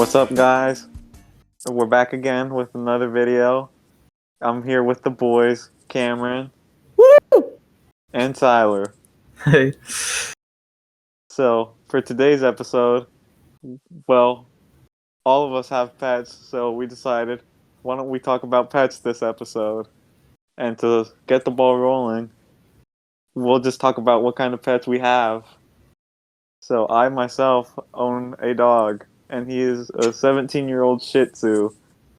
What's up, guys? We're back again with another video. I'm here with the boys, Cameron and Tyler. Hey. So, for today's episode, well, all of us have pets, so we decided, why don't we talk about pets this episode? And to get the ball rolling, we'll just talk about what kind of pets we have. So, I myself own a dog, and he is a 17-year-old Shih Tzu.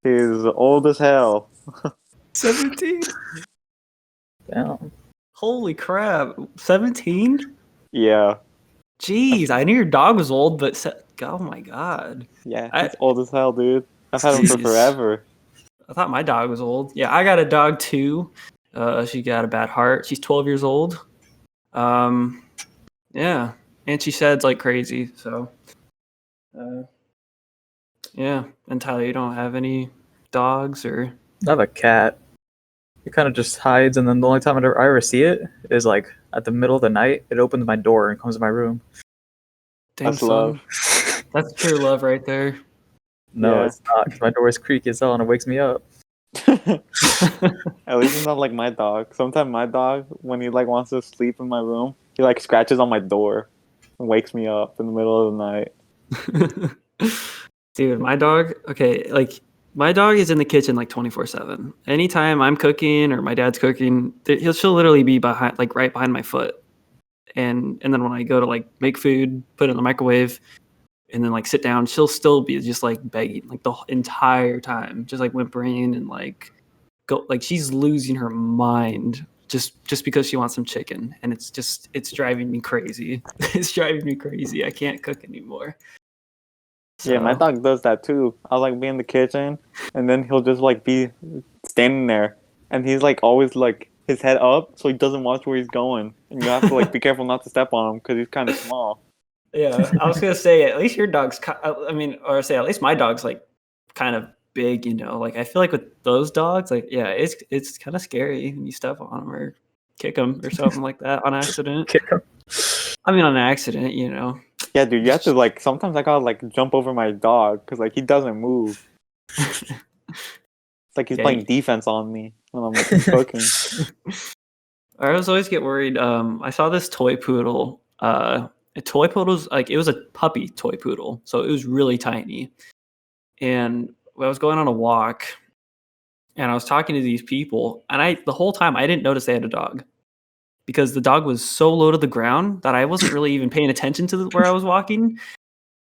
He's old as hell. 17? Damn. Holy crap. 17? Yeah. Jeez, I knew your dog was old, but oh my god. Yeah, I- he's old as hell, dude. I've had him for Jeez. forever. I thought my dog was old. Yeah, I got a dog too. She got a bad heart. She's 12 years old. Yeah, and she sheds like crazy. So, yeah. And Tyler, you don't have any dogs or? I have a cat. It kind of just hides, and then the only time I ever see it is like at the middle of the night. It opens my door and comes to my room. Dang, That's son. love. That's pure love right there. No, Yeah. it's not. 'Cause my door is creaky as hell, and it wakes me up. At least it's not like my dog. Sometimes my dog, when he like wants to sleep in my room, he like scratches on my door and wakes me up in the middle of the night. Dude, my dog, okay, like my dog is in the kitchen like 24/7. Anytime I'm cooking or my dad's cooking, she'll literally be behind, like right behind my foot. And then when I go to like make food, put it in the microwave, and then like sit down, she'll still be just like begging like the entire time, just like whimpering and like go like she's losing her mind just because she wants some chicken, and it's driving me crazy. It's driving me crazy. I can't cook anymore. Yeah, my So- dog does that too. I'll like be in the kitchen and then he'll just like be standing there and he's like always like his head up so he doesn't watch where he's going. And you have to like be careful not to step on him because he's kind of small. Yeah, I was gonna say at least your dog's. Or say at least my dog's like kind of big. You know, like I feel like with those dogs, like yeah, it's kind of scary when you step on them or kick them or something like that on accident. Kick him. I mean, on accident, you know. Yeah, dude, you have to like sometimes I gotta like jump over my dog because like he doesn't move. It's like he's Yeah, playing defense on me when I'm like, cooking. I always get worried. I saw this toy poodle. A toy poodle's like it was a puppy toy poodle, so it was really tiny. And I was going on a walk, and I was talking to these people, and the whole time I didn't notice they had a dog because the dog was so low to the ground that I wasn't really even paying attention to where I was walking.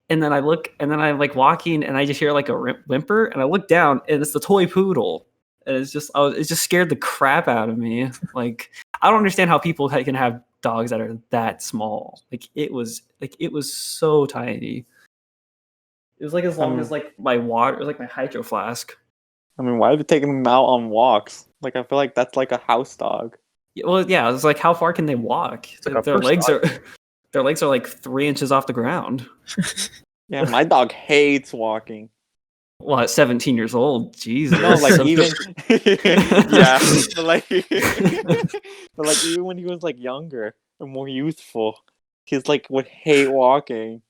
And then I look, and then I'm like walking, and I just hear like a whimper, and I look down, and it's the toy poodle, and it just scared the crap out of me. Like I don't understand how people can have dogs that are that small. Like it was so tiny. It was like as long as like my water, it was like my hydro flask. I mean, why are you taking him out on walks? Like I feel like that's like a house dog. Well, yeah, it's like how far can they walk? like a Their first legs dog. are their legs are like 3 inches off the ground. Yeah, my dog hates walking. Well, at 17 years old, Jesus. No, like So- even yeah, but like but like even when he was like younger and more youthful, he's like would hate walking.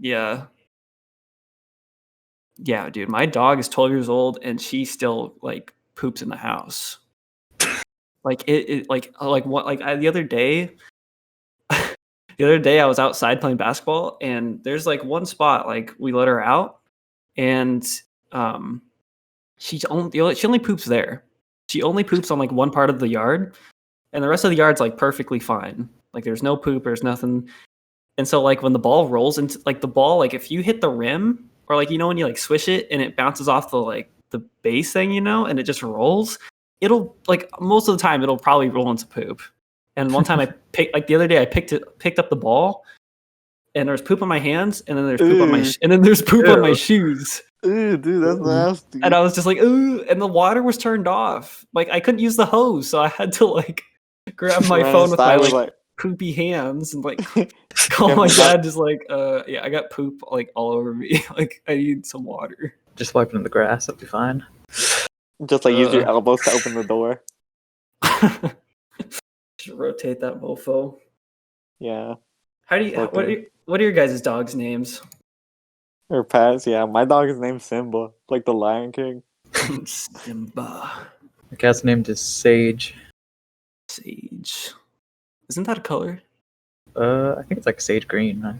Yeah. Yeah, dude. My dog is 12 years old and she still like poops in the house. Like it like what like the other day I was outside playing basketball and there's like one spot like we let her out and she only poops there. She only poops on like one part of the yard and the rest of the yard's like perfectly fine. Like there's no poop, there's nothing. And so like when the ball rolls into like the ball, like if you hit the rim or like you know when you like swish it and it bounces off the base thing, you know, and it just rolls, it'll like most of the time it'll probably roll into poop. And one time the other day I picked up the ball and there's poop on my hands and then there's poop on my and then there's poop on my shoes. Ew, dude, that's nasty. And I was just like, ooh, and the water was turned off. Like I couldn't use the hose, so I had to like grab my Run phone with my inside like poopy hands and like call Yeah, my but dad just like yeah, I got poop like all over me. Like I need some water. Just wipe it in the grass. That'll be fine. just like use your elbows to open the door. Should rotate that mofo. Yeah. How do you Okay. what are your guys' dogs' names? Or pets, yeah. My dog is named Simba, like the Lion King. Simba. The cat's named is Sage. Sage. Isn't that a color? I think it's like sage green. Right?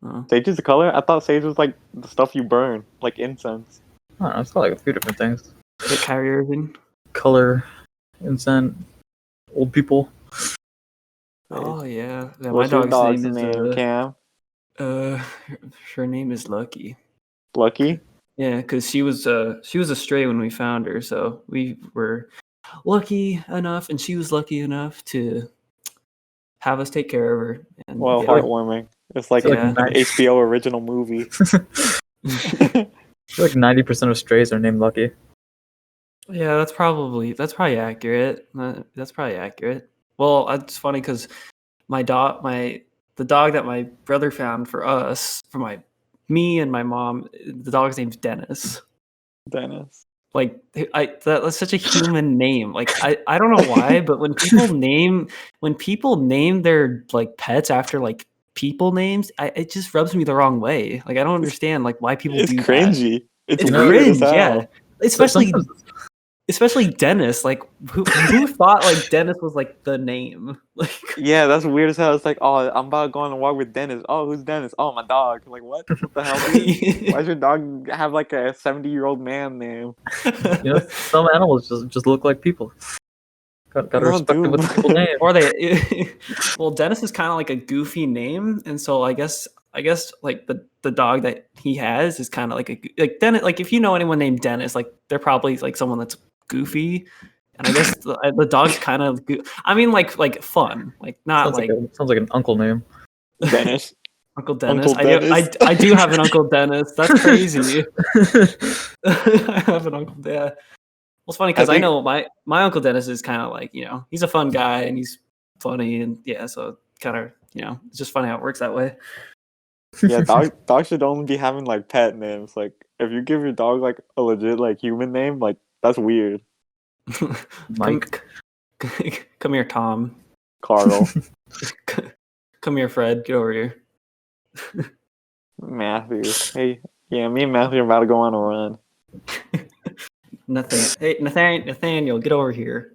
Oh. Sage is the color? I thought sage was like the stuff you burn, like incense. I don't know. It's got like a few different things. Like Kyrie Irving. Color, incense, old people. Oh yeah. Yeah, my What's your dog's dog's name is Cam? her name is Lucky. Lucky? Yeah, because she was a stray when we found her, so we were lucky enough, and she was lucky enough to have us take care of her. And Well, yeah, heartwarming. It's like Yeah. an HBO original movie. I feel like 90% of strays are named Lucky. yeah, that's probably accurate. That's probably accurate. Well, it's funny because the dog that my brother found for us, for me and my mom, the dog's name's Dennis. Dennis. Like that's such a human name. Like I don't know why, but when people name their like pets after like people names, it just rubs me the wrong way. Like I don't understand like why people It's do that. cringy. It's It's weird as cringe, hell. yeah. Especially Sometimes- Dennis. Like who thought like Dennis was like the name? Like Yeah, that's weird as hell. It's like, oh, I'm about to go on a walk with Dennis. Oh, who's Dennis? Oh, my dog. Like, what? What the hell, dude? Why does your dog have like a 70-year-old man name? You know, some animals just look like people. Gotta No, respect them dude. with people name. Or well, Dennis is kind of like a goofy name, and so I guess like the dog that he has is kind of like Dennis. Like if you know anyone named Dennis, like they're probably like someone that's goofy, and I guess the dog's kind of I mean like fun, like not Sounds like an uncle name. Dennis. Uncle Dennis. Uncle Dennis. I do have an Uncle Dennis. That's crazy. I have an Uncle. Yeah. Well, it's funny because I think- know my Uncle Dennis is kind of like, he's a fun guy and he's funny, and yeah, so kind of, it's just funny how it works that way. Yeah, dog should only be having like pet names. Like, if you give your dog like a legit like human name, like that's weird. Mike. Come here, Tom. Carl, Come here, Fred. Get over here. Matthew. Hey, yeah, me and Matthew are about to go on a run. Nathaniel, get over here.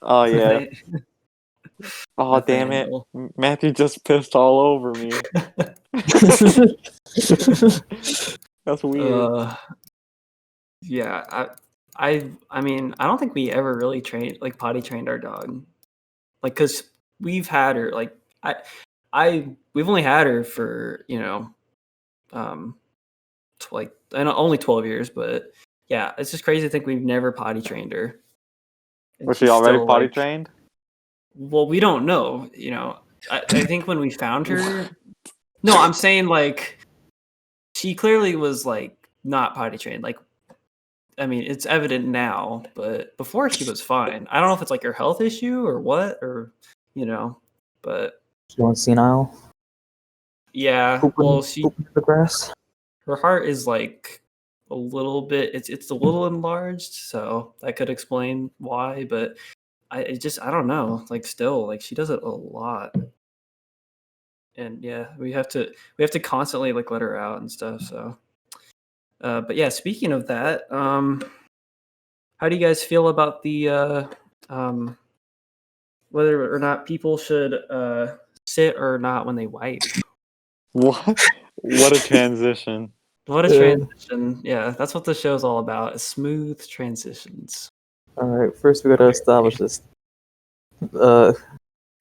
Oh yeah. Oh damn it, Nathaniel. Matthew just pissed all over me. That's weird. Yeah, I mean, I don't think we ever really potty trained our dog, like, cause we've had her, like, we've only had her for, like, I know only 12 years, but yeah, it's just crazy to think we've never potty trained her. And Was she she's already still, potty like- trained? Well, we don't know, I think when we found her, no, I'm saying like she clearly was like not potty trained. Like, I mean, it's evident now, but before she was fine. I don't know if it's like her health issue or what, or but Going senile. yeah. Pooping, Well, pooping in the grass. her heart is like a little bit. It's a little enlarged, so that could explain why. But I don't know. Like, still, like, she does it a lot. And yeah, we have to constantly like let her out and stuff. So, but yeah, speaking of that, how do you guys feel about the whether or not people should sit or not when they wipe? What? What a transition. What a Yeah. transition! Yeah, that's what the show's all about: is smooth transitions. All right, first we gotta establish this.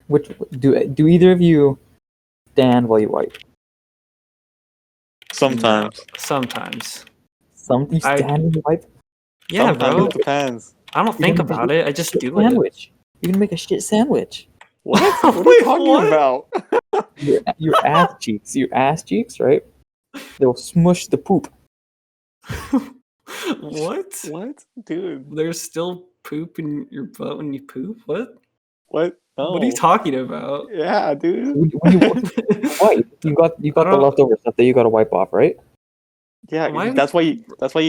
Which do either of you stand while you wipe? Sometimes. Sometimes. Some you I- stand when you wipe. Yeah, Sometimes bro. it depends. I don't think about it. I just Shit do it. sandwich. You can make a shit sandwich. What? What are you Wait, talking what? about? Your ass cheeks, right? They'll smush the poop. What? What? Dude. There's still poop in your butt when you poop? What? What? No. What are you talking about? Yeah, dude. When you wipe, you got I the don't- leftover stuff that you gotta wipe off, right? Yeah, Why- that's why you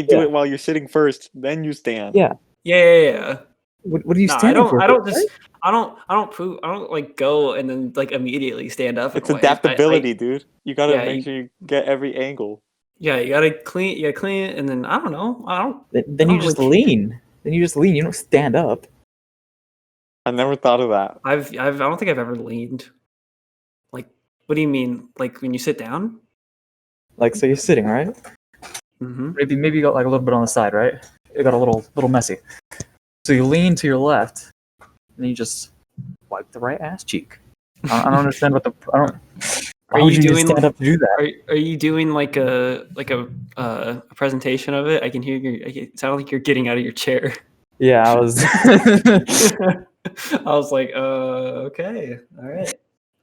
do Yeah. it while you're sitting first, then you stand. Yeah. Yeah. What are you No, standing for? I don't right? just I don't poop. I don't like go and then like immediately stand up. And It's wipe. adaptability, dude. You gotta Yeah, make sure you get every angle. Yeah, you gotta clean. You gotta clean it, and then I don't know. Then I you don't just really- lean. Then you just lean. You don't stand up. I never thought of that. I don't think I've ever leaned. Like, what do you mean? Like when you sit down? Like, so you're sitting, right? Mm-hmm. Maybe you got like a little bit on the side, right? It got a little messy. So you lean to your left, and you just wipe the right ass cheek. I don't understand what the I don't. Why would you just stand up to do that? Are you doing like a presentation of it? I can hear it sounds like you're getting out of your chair. Yeah, I was. I was like, okay, all right.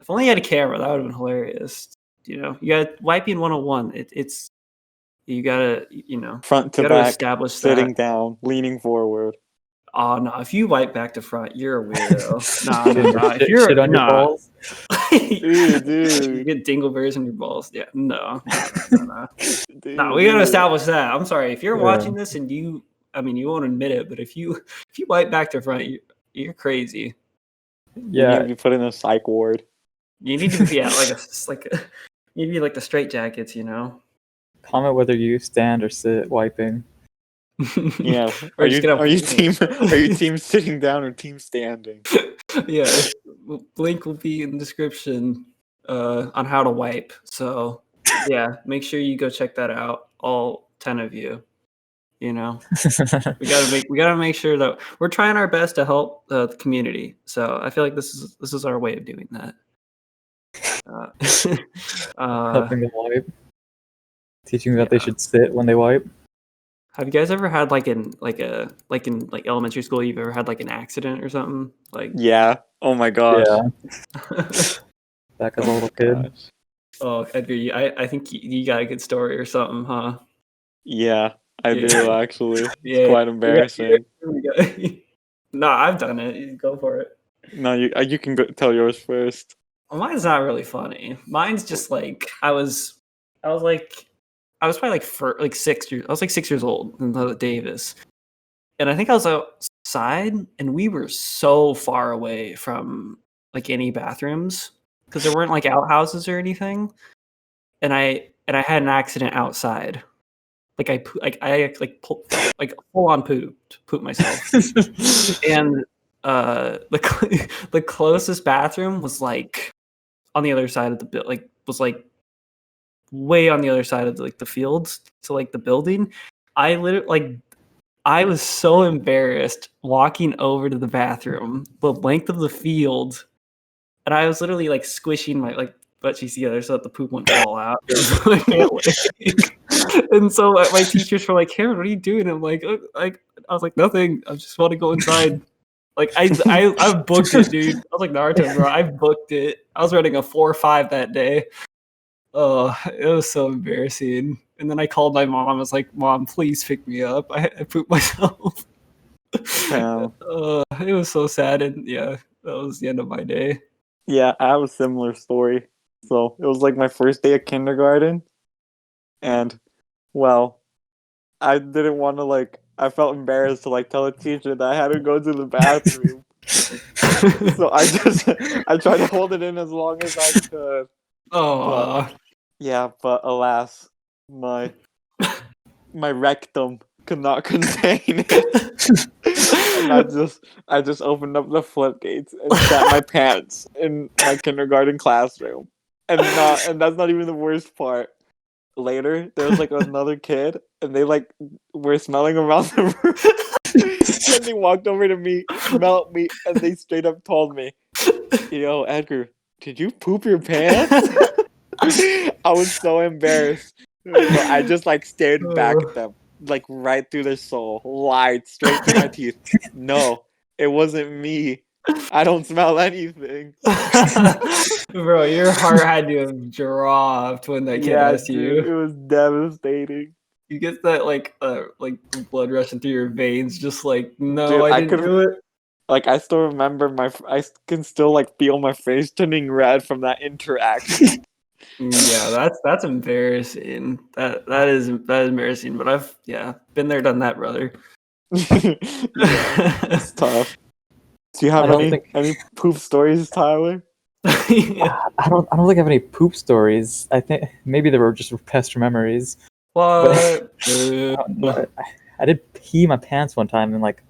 If only you had a camera, that would have been hilarious. You know, you got wiping 101. It's you gotta Front to you gotta back, establish sitting that. down, leaning forward. Oh no! If you wipe back to front, you're a weirdo. Nah, Getting nah. shit, If you're shit on your balls. you Dude. get dingleberries in your balls. Yeah, no. Dude, No, we gotta establish that. I'm sorry if you're Yeah. watching this and you won't admit it, but if you wipe back to front, you're crazy. You need Yeah, to be put in a psych ward. You need to be you need to be like the straight jackets, you know. comment whether you stand or sit wiping. Yeah. Or Are just you get are you team sitting down or team standing? Yeah, link will be in the description on how to wipe. So yeah, make sure you go check that out. All 10 of you. You know, we gotta make sure that we're trying our best to help the community. So I feel like this is our way of doing that. Helping them wipe. Teaching that they should sit when they wipe. Have you guys ever had in elementary school? You've ever had like an accident or something? Like Yeah. Oh my gosh. Yeah. Back as a little kid. Gosh. oh, Edgar, I think you got a good story or something, huh? Yeah, I Yeah. do actually. Yeah. It's quite embarrassing. No, I've done it. You go for it. No, you can go tell yours first. Well, mine's not really funny. Mine's just like I was probably like 6 years. I was like 6 years old in Davis, and I think I was outside, and we were so far away from like any bathrooms because there weren't like outhouses or anything, and I had an accident outside. Like I full on pooped myself, and the closest bathroom was like on the other side of the was like way on the other side of the fields to like the building. I literally I was so embarrassed walking over to the bathroom, the length of the field, and I was literally like squishing my butt cheeks together so that the poop wouldn't fall out. And so my teachers were like, "Cameron, what are you doing?" I'm like, I was like, "Nothing. I just want to go inside." Like I booked it, dude. I was like Naruto, bro. I booked it. I was running a 4.5 that day. Oh, it was so embarrassing. And then I called my mom. I was like, "Mom, please pick me up. I pooped myself." Damn. It was so sad, and yeah, that was the end of my day. Yeah, I have a similar story. So it was like my first day of kindergarten, and well, I didn't want to I felt embarrassed to tell the teacher that I had to go to the bathroom. So I tried to hold it in as long as I could. Oh, But alas, my rectum could not contain it. And I just opened up the floodgates and sat my pants in my kindergarten classroom. And that's not even the worst part. Later, there was another kid, and they were smelling around the room. And they walked over to me, smelled me, and they straight up told me, "Yo, Edgar, did you poop your pants?" I was so embarrassed. But I just stared back at them, right through their soul, lied straight to my teeth. No, it wasn't me. I don't smell anything. bro, your heart had to have dropped when that kid asked you. Dude, it was devastating. You get that blood rushing through your veins, just no, Dude, I didn't do it. I still remember I can still feel my face turning red from that interaction. Yeah, that's embarrassing. That is embarrassing. But I've been there, done that, brother. It's tough. Do you have any poop stories, Tyler? I don't think I have any poop stories. I think maybe they were just repressed memories. What? I did pee my pants one time in like,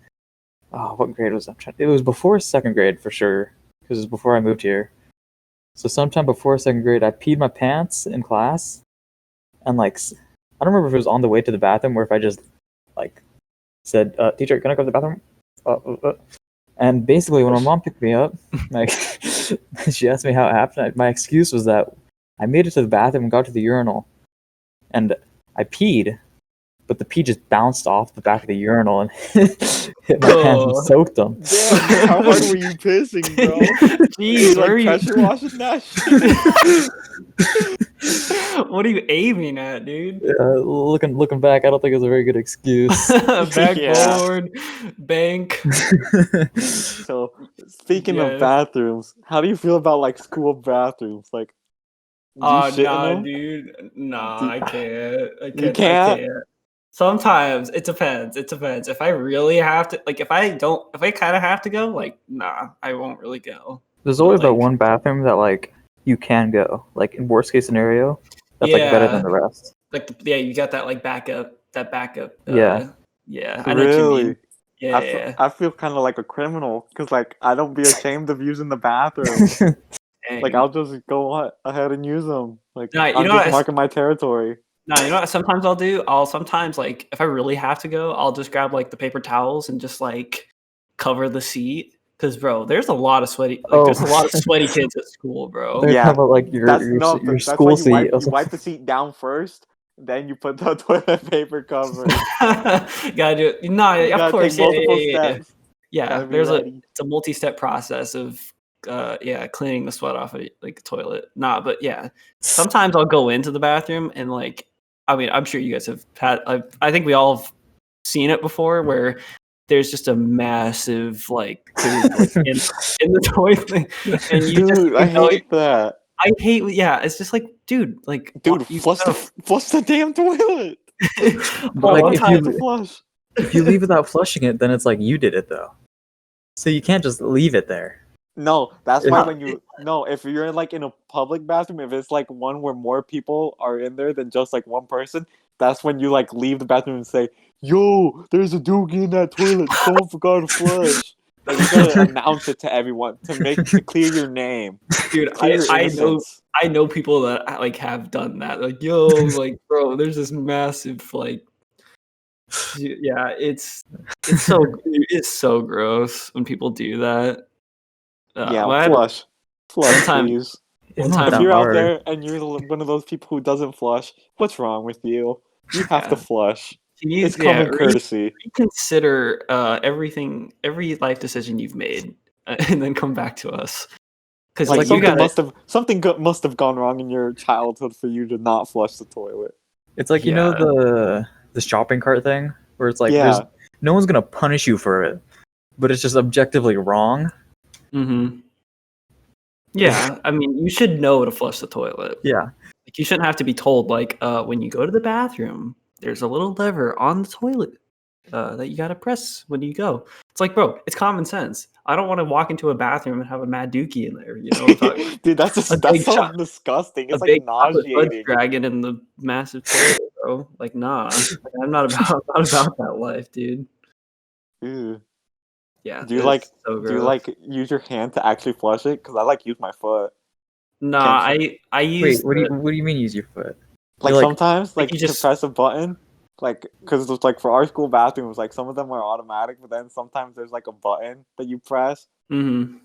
oh, what grade was that? It was before second grade for sure, because it was before I moved here. So sometime before second grade, I peed my pants in class, and like, I don't remember if it was on the way to the bathroom or if I just like said, "Teacher, can I go to the bathroom?" And basically, when my mom picked me up, like, she asked me how it happened. My excuse was that I made it to the bathroom and got to the urinal, and I peed, but the pee just bounced off the back of the urinal and hit my pants and soaked them. Damn, how hard were you pissing, bro? Jeez, you where are you? pressure washing that shit? What are you aiming at, dude? Looking back, I don't think it was a very good excuse. Backboard, bank. So, speaking of Yes. bathrooms, how do you feel about like school bathrooms? Like, do you Oh shit in nah, them? dude. Nah, Do- I can't. I You can't. I can't? can't. Sometimes it depends. It depends. If I really have to, like, if I kind of have to go, like, nah, I won't really go. There's But, always that like, one bathroom that like you can go. Like in worst case scenario, that's like better than yeah, the rest. like, yeah, you got that like backup. That backup. Yeah. Yeah, I know what you mean. Really? Yeah, yeah. I feel kind of like a criminal because like I don't be ashamed of using the bathroom. Like Dang. I'll just go ahead and use them. Like Nah, you I'm know just what? marking my territory. No, you know what sometimes I'll do? I'll sometimes, like, if I really have to go, I'll just grab like the paper towels and just like cover the seat. Cause bro, there's a lot of there's a lot of sweaty kids at school, bro. They're Yeah. talking about like your That's school why you seat. you wipe the seat down first, then you put the toilet paper cover. Gotta do it. No, You of gotta course, take yeah, multiple yeah, yeah. steps. Yeah, Gotta be there's ready. it's a multi-step process of cleaning the sweat off of like the toilet. Nah, but yeah, sometimes I'll go into the bathroom and like, I mean, I'm sure you guys have had. I think we all have seen it before, where there's just a massive like poop like, in the toilet, and you just Dude, I hate that. I hate. Yeah, it's just like, dude, like, Dude, you flush the damn toilet. But well, like one if time, to you flush. if you leave without flushing it, then it's like you did it though. So you can't just leave it there. No, that's why If- if you're like in a public bathroom, if it's like one where more people are in there than just like one person, that's when you like leave the bathroom and say, "Yo, there's a doogie in that toilet. Someone forgot to flush." Like you gotta announce it to everyone to clear your name, dude, clear your innocence. I know people that like have done that. Like, yo, like, bro, there's this massive like, yeah, it's so gross when people do that. Yeah, I had flush, one time, please. It's one not time, If that you're out hard. there and you're one of those people who doesn't flush, what's wrong with you? You have to Yeah. flush. you It's common courtesy. reconsider every life decision you've made, and then come back to us. Because Like like you got something must have gone wrong in your childhood for you to not flush the toilet. It's like you know the shopping cart thing where it's like there's Yeah, no one's gonna punish you for it, but it's just objectively wrong. Mm-hmm. Yeah, I mean, you should know to flush the toilet. Yeah. Like, you shouldn't have to be told, like, when you go to the bathroom, there's a little lever on the toilet that you gotta press when you go. It's like, bro, it's common sense. I don't want to walk into a bathroom and have a mad dookie in there. You know what I'm talking about? dude, A that big sounds disgusting. a It's like big chocolate fudge nauseating. dragon in the massive toilet, bro. Like, nah, like, I'm not about that life, dude. Ew. Yeah, Do you it's like so do you gross. like use your hand to actually flush it? Because I like use my foot. Nah, Can't you? I use Wait, what do you mean use your foot? Like You're like sometimes, like like you to just press a button, like because it's like for our school bathrooms, like some of them are automatic, but then sometimes there's like a button that you press, mhm.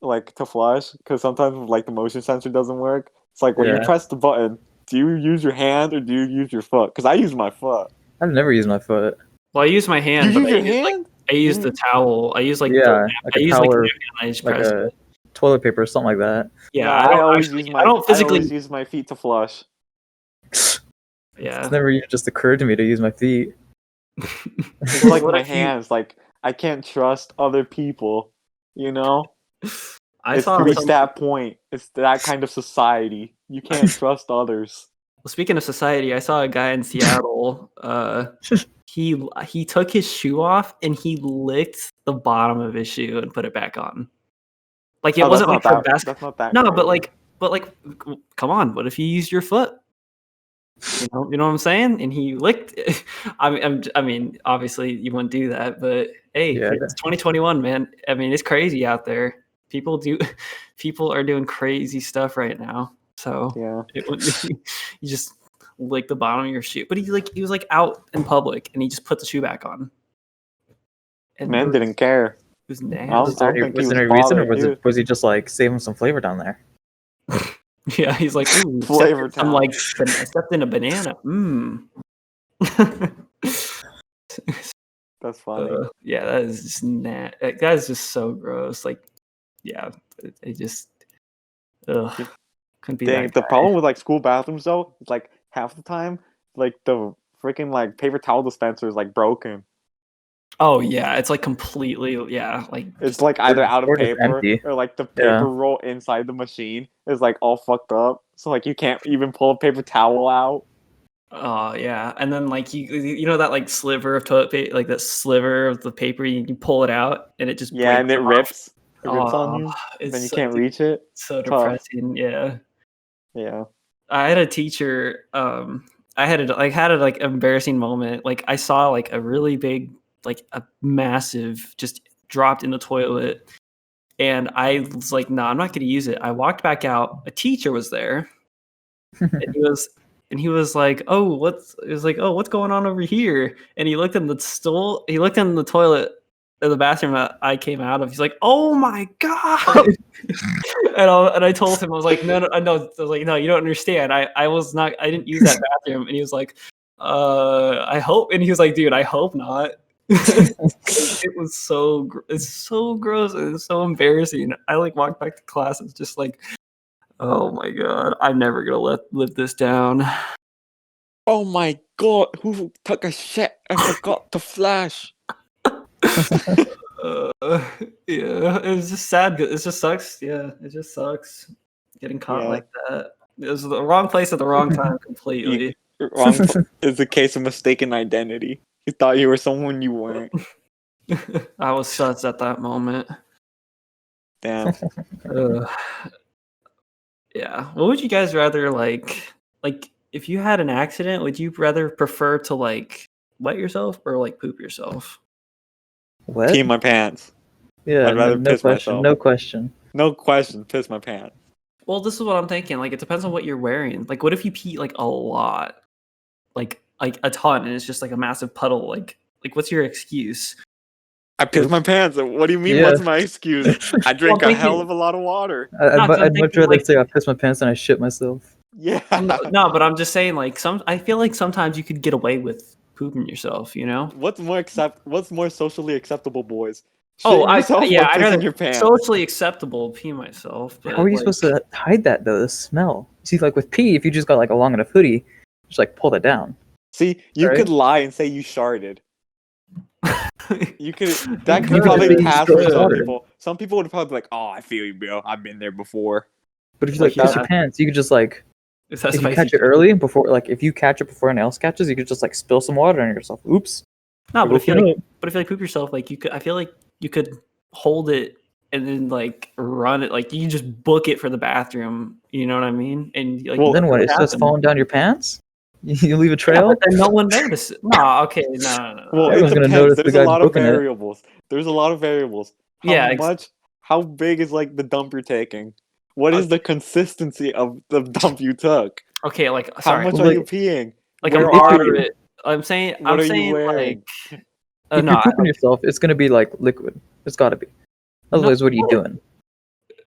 like to flush. Because sometimes like the motion sensor doesn't work. It's like when you Yeah. press the button, do you use your hand or do you use your foot? Because I use my foot. I've never used my foot. Well, I use my You hand, but use your hand? I use the towel. I use like Yeah, like I a use towel like a or napkin and I just like press a it. toilet paper or something like that. Yeah, No, I don't actually. I don't I always physically. use my feet to flush. Yeah, It's never even just occurred to me to use my feet. It's like What my if you- hands. Like I can't trust other people. You know, I it's saw reached some. that point. It's that kind of society. You can't trust others. Well, speaking of society, I saw a guy in Seattle. He took his shoe off and he licked the bottom of his shoe and put it back on. Like, it Oh, wasn't like for basketball. that's not that No, crazy. but like, come on. What if you use your foot? You know what I'm saying? And he licked it. I mean, obviously you wouldn't do that, but hey, Yeah. it's 2021, man. I mean, it's crazy out there. People are doing crazy stuff right now. So Yeah. it would be, you just lick the bottom of your shoe. But he was like out in public and he just put the shoe back on. And Man didn't care. it was I nasty. don't think he was was there any reason, or bothered. was he just like saving some flavor down there? Yeah, he's like, ooh, Flavor I'm town. like, stepped in a banana. Mmm. That's funny. Yeah, that is just that is just so gross. Like, yeah, it just couldn't be Dang, that the guy. problem with like school bathrooms though, it's like half the time, like the freaking like paper towel dispenser is like broken. Oh yeah, it's like completely like It's like either out of or just paper empty. or like the Yeah. paper roll inside the machine is like all fucked up. So like you can't even pull a paper towel out. oh yeah, and then like you know that like sliver of toilet paper, like that sliver of the paper, you pull it out and it just Yeah, and breaks it off. rips. It rips on Oh, you. it's Then you so, can't reach it. so Tough. depressing. Yeah. Yeah. I had a teacher. I had a like embarrassing moment. Like I saw like a really big, like a massive, just dropped in the toilet, and I was like, "No, I'm not going to use it." I walked back out. A teacher was there, and he was like, "Oh, what's?" It was like, "Oh, what's going on over here?" And he looked in the stool. He looked in the toilet, in the bathroom that I came out of. He's like, "Oh my god!" And I told him, I was like, no, I was like, no, you don't understand. I didn't use that bathroom. And he was like, I hope. And he was like, dude, I hope not. It was it's so gross. It's so embarrassing. I like walked back to class. It's just like, oh my god, I'm never gonna live this down. Oh my god, who took a shit? I forgot to flash. Yeah, it was just sad. It just sucks. Yeah, it just sucks getting caught Yeah. like that. It was the wrong place at the wrong time completely. Wrong is the case of mistaken identity. You thought you were someone you weren't. I was sus at that moment. Damn. Yeah. What would you guys rather like if you had an accident, would you rather prefer to like wet yourself or like poop yourself? What? Pee my pants. Yeah, I'd rather no piss question. myself. No question. No question, piss my pants. Well, this is what I'm thinking. Like it depends on what you're wearing. Like what if you pee like a lot? Like a ton and it's just like a massive puddle. Like what's your excuse? I pissed my pants. What do you mean? Yeah. What's my excuse? I drink Well, a hell of a lot of water. No, 'cause I'm I'd much thinking, rather like- say I pissed my pants than I shit myself. Yeah. No, but I'm just saying like I feel like sometimes you could get away with pooping yourself, you know? What's more socially acceptable, boys? Oh, Shitting yourself or I'd pissing rather your pants? socially acceptable pee myself. But, How are you like, supposed to hide that though? The smell. See, like with pee, if you just got like a long enough hoodie, just like pull that down. See, you Right? could lie and say you sharted. You could that You could could. probably You pass for could. some people. Some people would probably be like, "Oh, I feel you, bro. I've been there before." But if you Like like piss that- your pants, you could just like If that's if you spicy. catch it early before, like if you catch it before anyone else catches, you could just like spill some water on yourself. Oops. No, but if you Open like, up. but if you like poop yourself, like you could, I feel like you could hold it and then like run it, like you just book it for the bathroom. You know what I mean? And like, Well, Then what? It starts happened. falling down your pants. You leave a Yeah, trail. but then no one notices. No, okay, no. Well, it Everyone's gonna depends. notice the There's a guy lot of booking it. variables. There's a lot of variables. How big is like the dump you're taking? What is the consistency of the dump you took? Okay, like How sorry, much Well, are you peeing? like Where a are moderate. you? I'm saying, What are you saying wearing? like, If no, you're pooping yourself, it's gonna be like liquid. It's gotta be. Otherwise, what are you doing?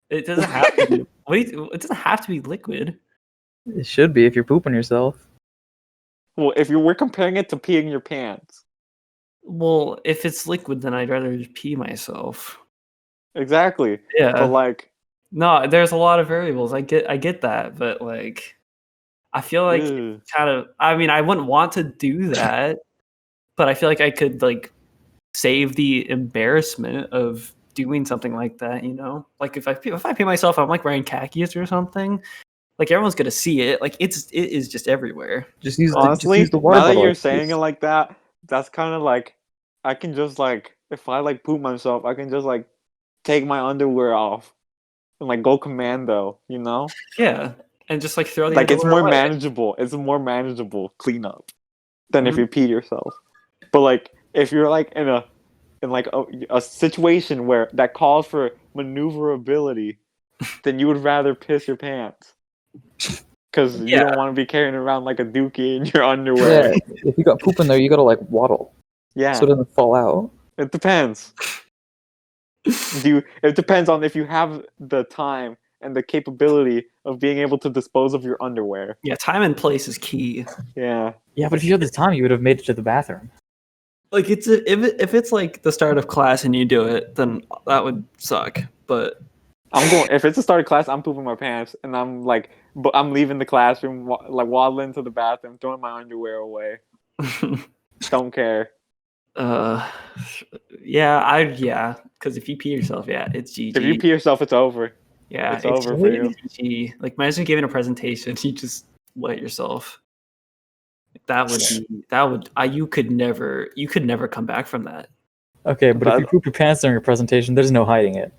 it doesn't have to be. It doesn't have to be liquid. It should be if you're pooping yourself. Well, if we're comparing it to peeing your pants, Well, if it's liquid, then I'd rather just pee myself. exactly. Yeah. But like, No, there's a lot of variables. I get that, but like, I feel like ew. kind of. I mean, I wouldn't want to do that, but I feel like I could like save the embarrassment of doing something like that. You know, like if I pee myself, I'm like wearing khakis or something. Like everyone's gonna see it. Like it is just everywhere. Just use Honestly, the water now that bottle. you're excuse. saying it like that, that's kind of like I can just like if I like poop myself, I can just like take my underwear off and like go commando, you know? Yeah, and just like throw the Like it's underwear more away. manageable. It's a more manageable cleanup than if Mhm. you pee yourself. But like if you're like in a situation where that calls for maneuverability, then you would rather piss your pants because you Yeah. don't want to be carrying around like a dookie in your underwear. Yeah, if you got poop in there, you gotta like waddle Yeah, so it doesn't fall out. it depends. It depends on if you have the time and the capability of being able to dispose of your underwear. Yeah, time and place is key. Yeah. Yeah, but if you had the time, you would have made it to the bathroom. Like if it's like the start of class and you do it, then that would suck. But If it's a start of class, I'm pooping my pants and I'm leaving the classroom, like waddling to the bathroom, throwing my underwear away. Don't care. yeah, because if you pee yourself, it's GG. If you pee yourself, it's over. Yeah, it's over for you. GG. Like imagine giving a presentation, you just wet yourself. You could never come back from that. Okay, but if you poop your pants during a presentation, there's no hiding it.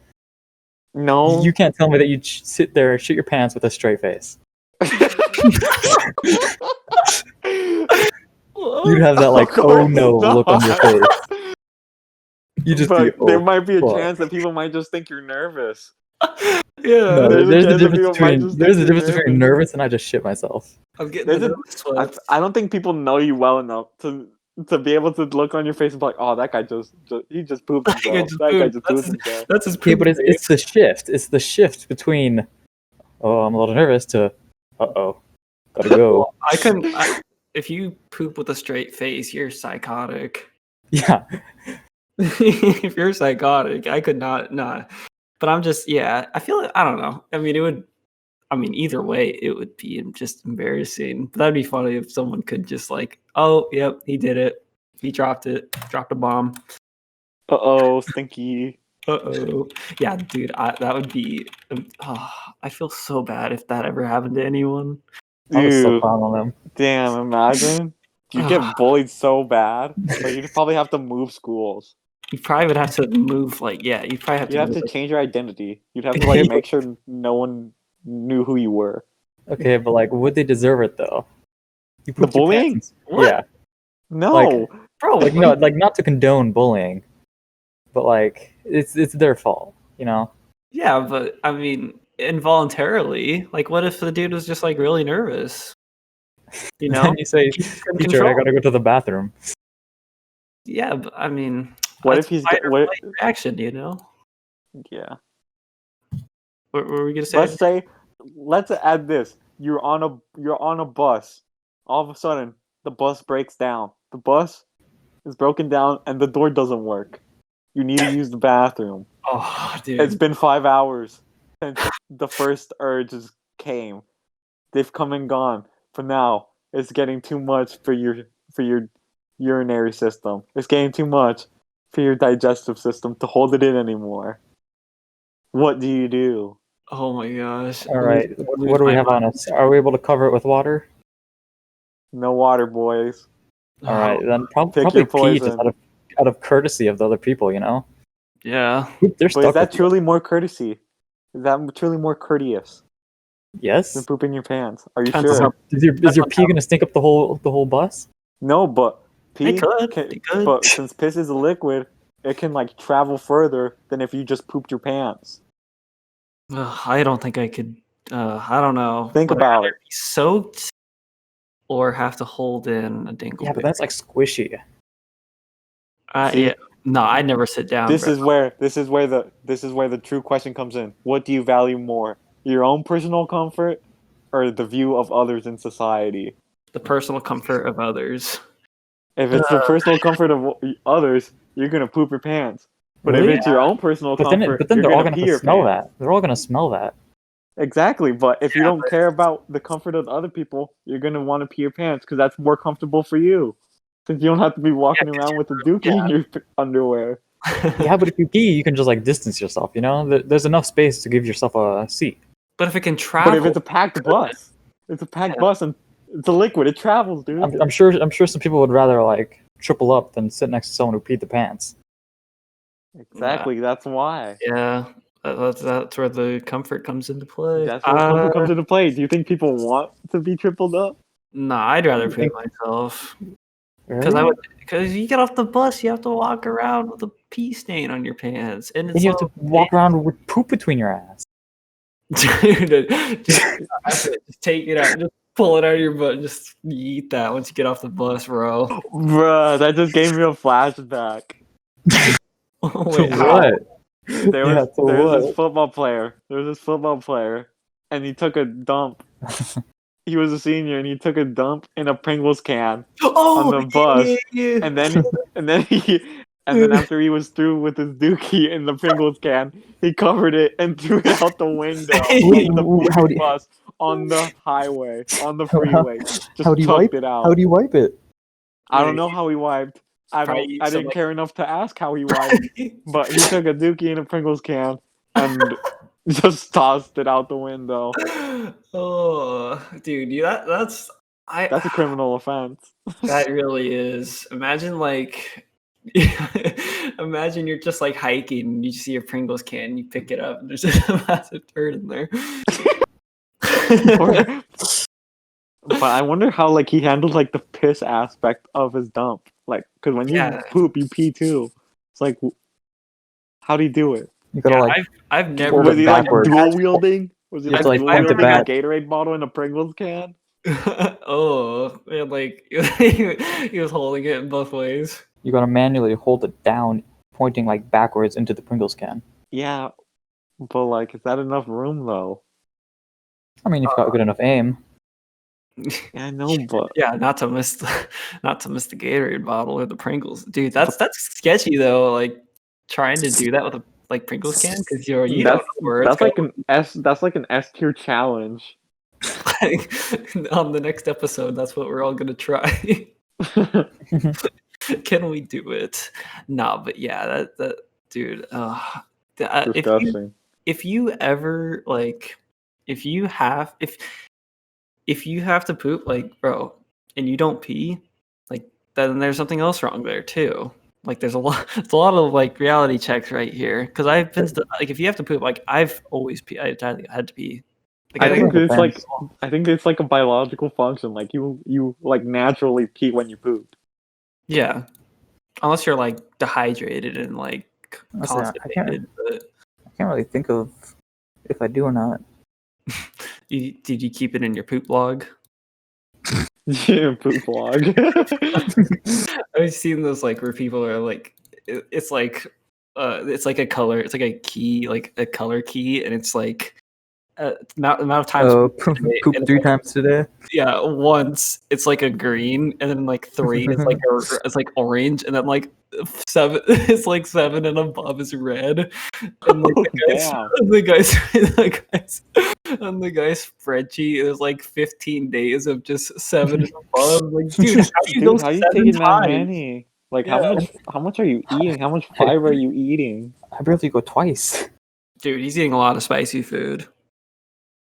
No. You can't tell me that you sit there and shit your pants with a straight face. You'd have that like, oh no look on your face. You just But be, there might be a fuck. chance that people might just think you're nervous. Yeah, No, There's a there's a chance that difference people might between just there's a think difference you're between nervous and I just shit myself. I'm getting There's the a- nervous sweats. I don't think people know you well enough to be able to look on your face and be like, oh, that guy he just pooped That guy himself. just That guy pooped. just pooped himself. That's his Okay, poop. but it's the shift. It's the shift between, oh, I'm a little nervous to, uh-oh, gotta go. If you poop with a straight face, you're psychotic. Yeah. If you're psychotic, I could not. But I'm just, I feel like, I don't know. I mean, either way, it would be just embarrassing. But that'd be funny if someone could just like, oh, yep, he did it. He dropped a bomb. Uh-oh, stinky. Uh-oh. Yeah, dude, that would be, I feel so bad if that ever happened to anyone. I was so Dude, proud on them. damn, imagine. You get bullied so bad. Like, you'd probably have to move schools. You probably would have to move, you probably have You'd have to move, change your identity. You'd have to, like, make sure no one knew who you were. Okay, but like, would they deserve it though? You The pooped your bullying? pants. What? Yeah. No. bro. Like, no, like, not to condone bullying, but like, it's their fault, you know? Yeah, but I mean, involuntarily, like, what if the dude was just like really nervous? You know, And you say, He just couldn't teacher, I control gotta go to the bathroom. Yeah, but I mean, What that's if he's fight or what? flight reaction? You know, Yeah. what were we gonna say? Let's add this. You're on a bus. All of a sudden, the bus breaks down. The bus is broken down and the door doesn't work. You need to use the bathroom. Oh, dude. It's been 5 hours since the first urges came. They've come and gone. For now, it's getting too much for your urinary system. It's getting too much for your digestive system to hold it in anymore. What do you do? Oh my gosh. All right, what do we have on us? Are we able to cover it with water? No water, boys. All right, then Pick probably your pee just poison. out of courtesy of the other people, you know? Yeah. They're But stuck is that with you. truly more courtesy? Is that truly more courteous than Yes. pooping your pants? Are you Depends on sure? Is your pee gonna stink up the whole bus? No, but pee It could. but since piss is a liquid, it can like travel further than if you just pooped your pants. I don't think I could. I don't know. Think Would I about rather it. be soaked or have to hold in a dingle. Yeah, but that's like squishy. See? Yeah. No, I'd never sit down. This bro. is where the true question comes in. What do you value more? Your own personal comfort or the view of others in society? The personal comfort of others. If it's the personal comfort of others, you're gonna poop your pants. But Really? if it's your own personal But comfort, then you're they're all gonna gonna pee have your to smell pants. that. They're all gonna smell that. Exactly, but if you Yeah, don't care about the comfort of the other people, you're gonna want to pee your pants because that's more comfortable for you. Since you don't have to be walking 'cause around with a dookie in your underwear. Yeah, but if you pee, you can just like distance yourself. You know, there's enough space to give yourself a seat. But if it can travel, But if it's a packed bus, it's a packed bus and it's a liquid. It travels, dude. I'm sure some people would rather like triple up than sit next to someone who peed the pants. Exactly. That's why. yeah. That's where the comfort comes into play. That's where comfort comes into play. Do you think people want to be tripled up? Nah, I'd rather You poop think- myself. Right? Because you get off the bus, you have to walk around with a pee stain on your pants, and Then it's you have to walk around with poop between your ass. dude, just take it out, just pull it out of your butt, and just eat that once you get off the bus, bro. Bruh, that just gave me a flashback. Wait, To how? what? There Yeah, was to there was this what? football player. There was this football player, and he took a dump. He was a senior, and he took a dump in a Pringles can on the bus, yeah. and then after he was through with his dookie in the Pringles can, he covered it and threw it out the window of the How fucking do you- bus on the highway, on the How- freeway. Just How do you chucked wipe? it out. How do you wipe it? I don't know how he wiped. I Probably don't. I some, didn't like- care enough to ask how he wiped. But he took a dookie in a Pringles can and just tossed it out the window. Oh, dude, that's That's a criminal offense. that really is. Imagine like imagine you're just like hiking and you see a Pringles can, you pick it up and there's just a massive turd in there. But I wonder how like he handled like the piss aspect of his dump. Like, because when you Yeah. poop, you pee too. It's like, how do you do it? You gotta Yeah, like I've never Hold Was it he like backwards. dual wielding? Was he You have like to, dual like, point it wielding a back. Gatorade bottle in a Pringles can? oh, and like he was holding it in both ways. you gotta manually hold it down, pointing like backwards into the Pringles can. Yeah, but like, is that enough room though? I mean, if you got good enough aim. Yeah, I know, but Yeah, not to miss the Gatorade bottle or the Pringles, dude. That's sketchy though. Like trying to do that with a like Pringles can because you don't know where it's that's like an S. That's like an S tier challenge. going. On the next episode, that's what we're all gonna try. Can we do it? Nah, but yeah, that dude. Disgusting. If you ever like, if you have to poop, like, bro, and you don't pee, like, then there's something else wrong there too. Like, there's a lot of like reality checks right here. Because I've been like, if you have to poop, like, I've always pee. I had to pee. Like, I think it it's like depends. I think it's like a biological function. Like you like naturally pee when you poop. yeah, unless you're like dehydrated and like Honestly, I constipated. But I can't really think of if I do or not. did you keep it in your poop log? Yeah, poop log. I've seen those like where people are like, it's like a color, it's like a key, like a color key, and it's like amount of times. Poop and it's 3 like, times today. yeah, once it's like a green, and then like 3 it's like it's like orange, and then like 7 it's like 7 and above is red, and like Damn. the guy's on the guy's spreadsheet it was like 15 days of just 7 and above. Like, dude, how do you go Dude, how are you 7 taking that times? many? Like, Yeah. how much are you eating? How much fiber are you eating? I barely go twice. Dude, he's eating a lot of spicy food.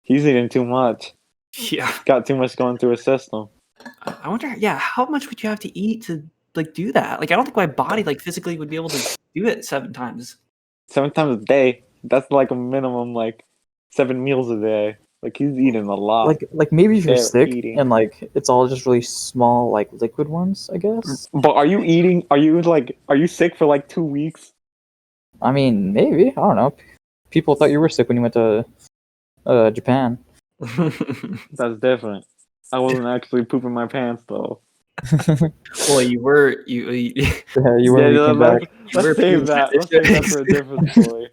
He's eating too much. Yeah. Got too much going through his system. I wonder, yeah, how much would you have to eat to like do that? Like, I don't think my body like physically would be able to do it 7 times. 7 times a day. That's like a minimum, like 7 meals a day. Like he's eating a lot. Like maybe if you're They're sick eating. and like it's all just really small like liquid ones, I guess. But are you eating? Are you sick for like 2 weeks? I mean, maybe. I don't know. People thought you were sick when you went to Japan. That's different. I wasn't actually pooping my pants though. Well, you were you Yeah, you were leaking back. Let's save that. Let's save that for a different story.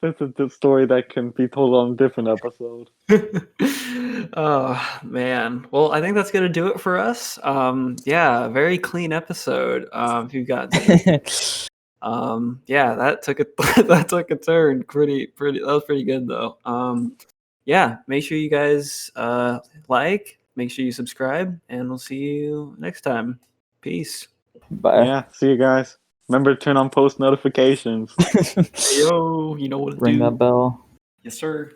That's a story that can be told on a different episode. Oh man. Well, I think that's gonna do it for us. Yeah, very clean episode. If you got yeah, that took a turn. Pretty that was pretty good though. Yeah, make sure you guys make sure you subscribe, and we'll see you next time. Peace. Bye. Yeah, see you guys. Remember to turn on post notifications. Yo, you know what to Ring do. that bell. Yes, sir.